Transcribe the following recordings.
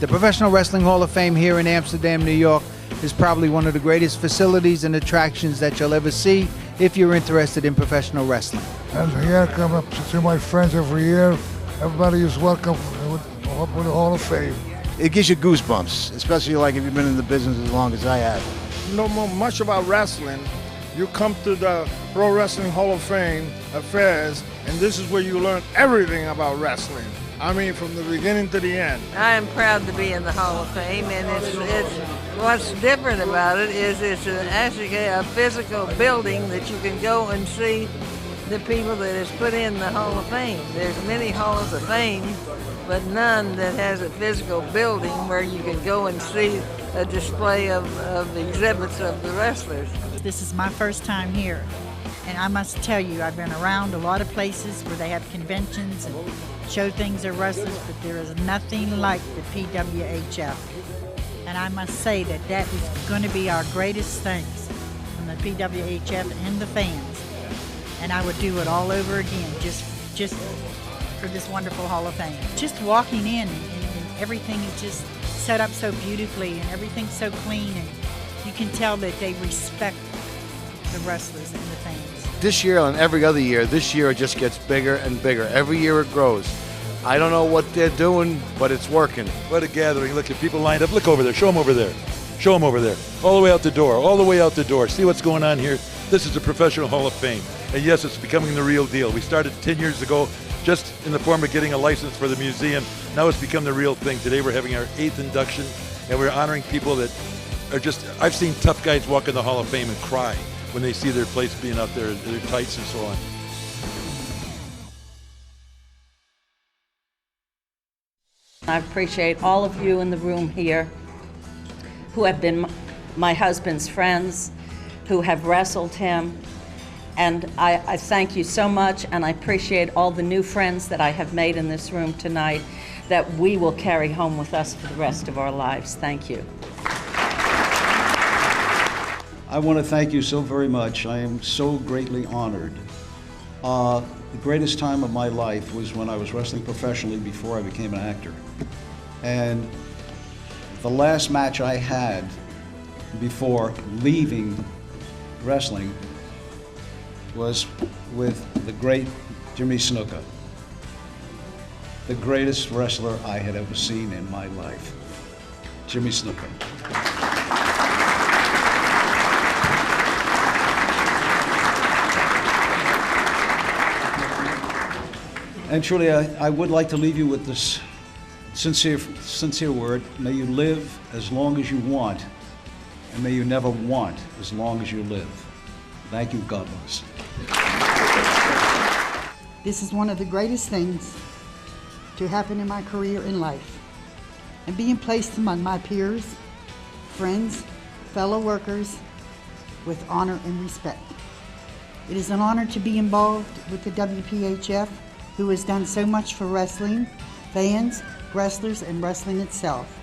The Professional Wrestling Hall of Fame here in Amsterdam, New York is probably one of the greatest facilities and attractions that you'll ever see if you're interested in professional wrestling. And here, I come up to see my friends every year. Everybody is welcome with the Hall of Fame. It gives you goosebumps, especially like if you've been in the business as long as I have. You know much about wrestling. You come to the Pro Wrestling Hall of Fame affairs, and this is where you learn everything about wrestling. I mean, from the beginning to the end. I am proud to be in the Hall of Fame, and it's what's different about it is it's actually a physical building that you can go and see the people that is put in the Hall of Fame. There's many Halls of Fame, but none that has a physical building where you can go and see a display of exhibits of the wrestlers. This is my first time here, and I must tell you, I've been around a lot of places where they have conventions and show things of wrestlers, but there is nothing like the PWHF. And I must say that that is going to be our greatest thanks from the PWHF and the fans. And I would do it all over again, just for this wonderful Hall of Fame. Just walking in and everything is just set up so beautifully and everything's so clean, and you can tell that they respect the wrestlers and the fans. This year and every other year, this year it just gets bigger and bigger. Every year it grows. I don't know what they're doing, but it's working. What a gathering. Look at people lined up. Look over there. Show them over there. Show them over there. All the way out the door. All the way out the door. See what's going on here? This is the Professional Hall of Fame. And yes, it's becoming the real deal. We started 10 years ago just in the form of getting a license for the museum. Now it's become the real thing. Today we're having our 8th induction, and we're honoring people that are just, I've seen tough guys walk in the Hall of Fame and cry when they see their place being out there, their tights and so on. I appreciate all of you in the room here who have been my husband's friends, who have wrestled him, and I thank you so much, and I appreciate all the new friends that I have made in this room tonight that we will carry home with us for the rest of our lives. Thank you. I want to thank you so very much. I am so greatly honored. The greatest time of my life was when I was wrestling professionally before I became an actor. And the last match I had before leaving wrestling was with the great Jimmy Snuka, the greatest wrestler I had ever seen in my life. Jimmy Snuka. And truly, I would like to leave you with this sincere word. May you live as long as you want, and may you never want as long as you live. Thank you. God bless. This is one of the greatest things to happen in my career in life. And being placed among my peers, friends, fellow workers with honor and respect. It is an honor to be involved with the WPHF, who has done so much for wrestling, fans, wrestlers, and wrestling itself.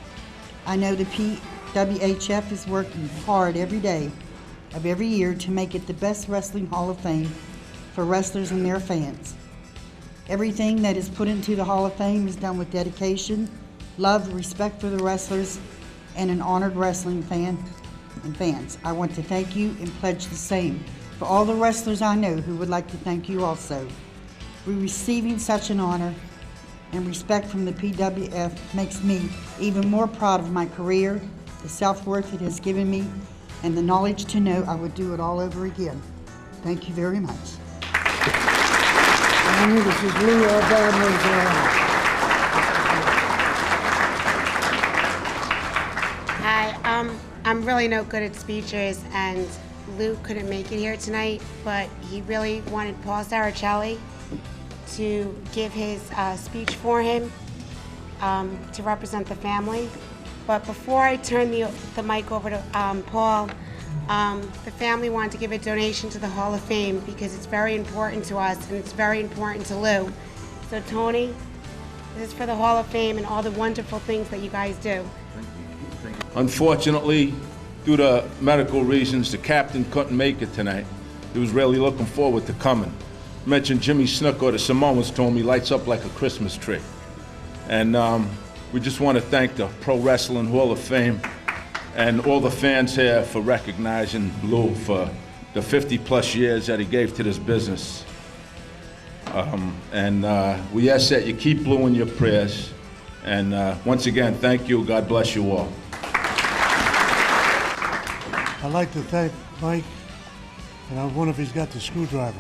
I know the PWHF is working hard every day of every year to make it the best wrestling Hall of Fame for wrestlers and their fans. Everything that is put into the Hall of Fame is done with dedication, love, respect for the wrestlers, and an honored wrestling fan and fans. I want to thank you and pledge the same for all the wrestlers I know who would like to thank you also. Receiving such an honor and respect from the PWF makes me even more proud of my career, the self-worth it has given me, and the knowledge to know I would do it all over again. Thank you very much. This is Lou Hi, I'm really no good at speeches, and Lou couldn't make it here tonight, but he really wanted Paul Saracelli to give his speech for him to represent the family. But before I turn the mic over to Paul, the family wanted to give a donation to the Hall of Fame because it's very important to us and it's very important to Lou. So Tony, this is for the Hall of Fame and all the wonderful things that you guys do. Thank you. Unfortunately, due to medical reasons, the captain couldn't make it tonight. He was really looking forward to coming. Mentioned Jimmy Snuka, the Samoans told me lights up like a Christmas tree. And We just want to thank the Pro Wrestling Hall of Fame and all the fans here for recognizing Lou for the 50-plus years that he gave to this business. We ask that you keep Lou in your prayers. And once again, thank you. God bless you all. I'd like to thank Mike, and I wonder if he's got the screwdriver.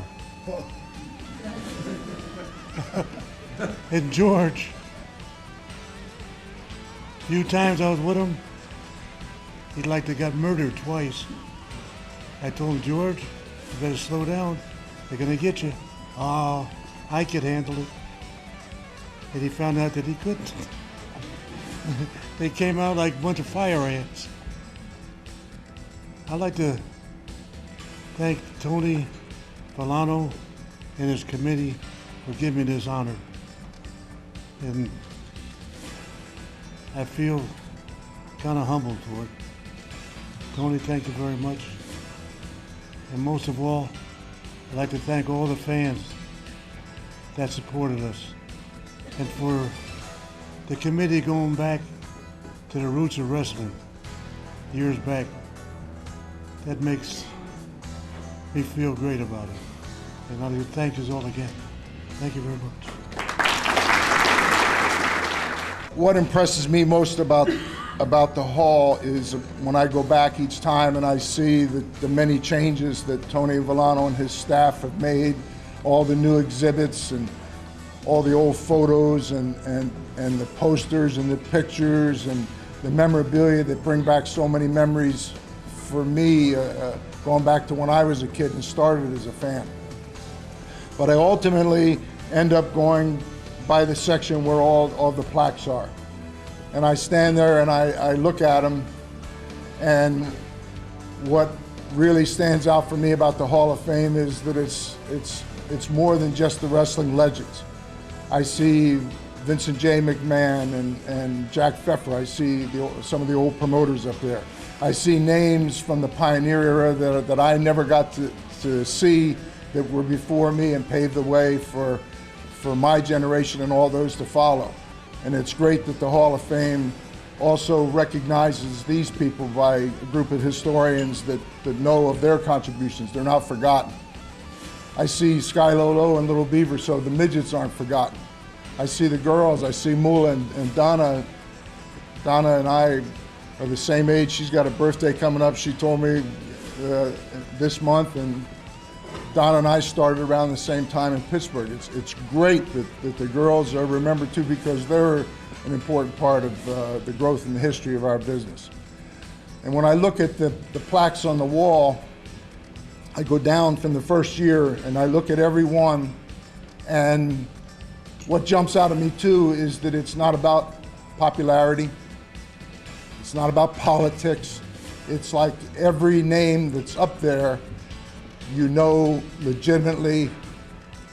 And George. A few times I was with him, he'd like to got murdered twice. I told him, George, you better slow down. They're gonna get you. Oh, I could handle it. And he found out that he couldn't. They came out like a bunch of fire ants. I'd like to thank Tony Villano and his committee for giving me this honor. And I feel kind of humbled for it. Tony, thank you very much. And most of all, I'd like to thank all the fans that supported us. And for the committee going back to the roots of wrestling years back. That makes me feel great about it. And I'd like to thank you all again. Thank you very much. What impresses me most about the hall is when I go back each time and I see the many changes that Tony Villano and his staff have made, all the new exhibits and all the old photos and the posters and the pictures and the memorabilia that bring back so many memories for me, going back to when I was a kid and started as a fan. But I ultimately end up going by the section where all the plaques are. And I stand there and I look at them, and what really stands out for me about the Hall of Fame is that it's more than just the wrestling legends. I see Vincent J. McMahon and Jack Pfeffer. I see some of the old promoters up there. I see names from the pioneer era that I never got to see, that were before me and paved the way for my generation and all those to follow. And it's great that the Hall of Fame also recognizes these people by a group of historians that know of their contributions. They're not forgotten. I see Sky Lolo and Little Beaver, so the midgets aren't forgotten. I see the girls, I see Mula and Donna. Donna and I are the same age. She's got a birthday coming up, she told me this month, and Donna and I started around the same time in Pittsburgh. It's great that the girls are remembered too, because they're an important part of the growth and the history of our business. And when I look at the plaques on the wall, I go down from the first year and I look at every one, and what jumps out at me too is that it's not about popularity, it's not about politics. It's like every name that's up there, you know, legitimately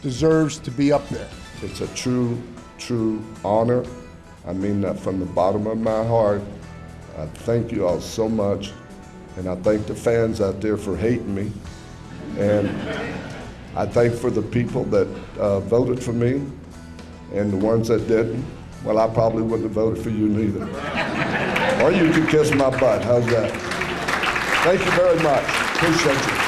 deserves to be up there. It's a true honor. I mean that from the bottom of my heart. I thank you all so much, and I thank the fans out there for hating me, and I thank for the people that voted for me, and the ones that didn't, well, I probably wouldn't have voted for you neither. Or you could kiss my butt, how's that? Thank you very much, appreciate you.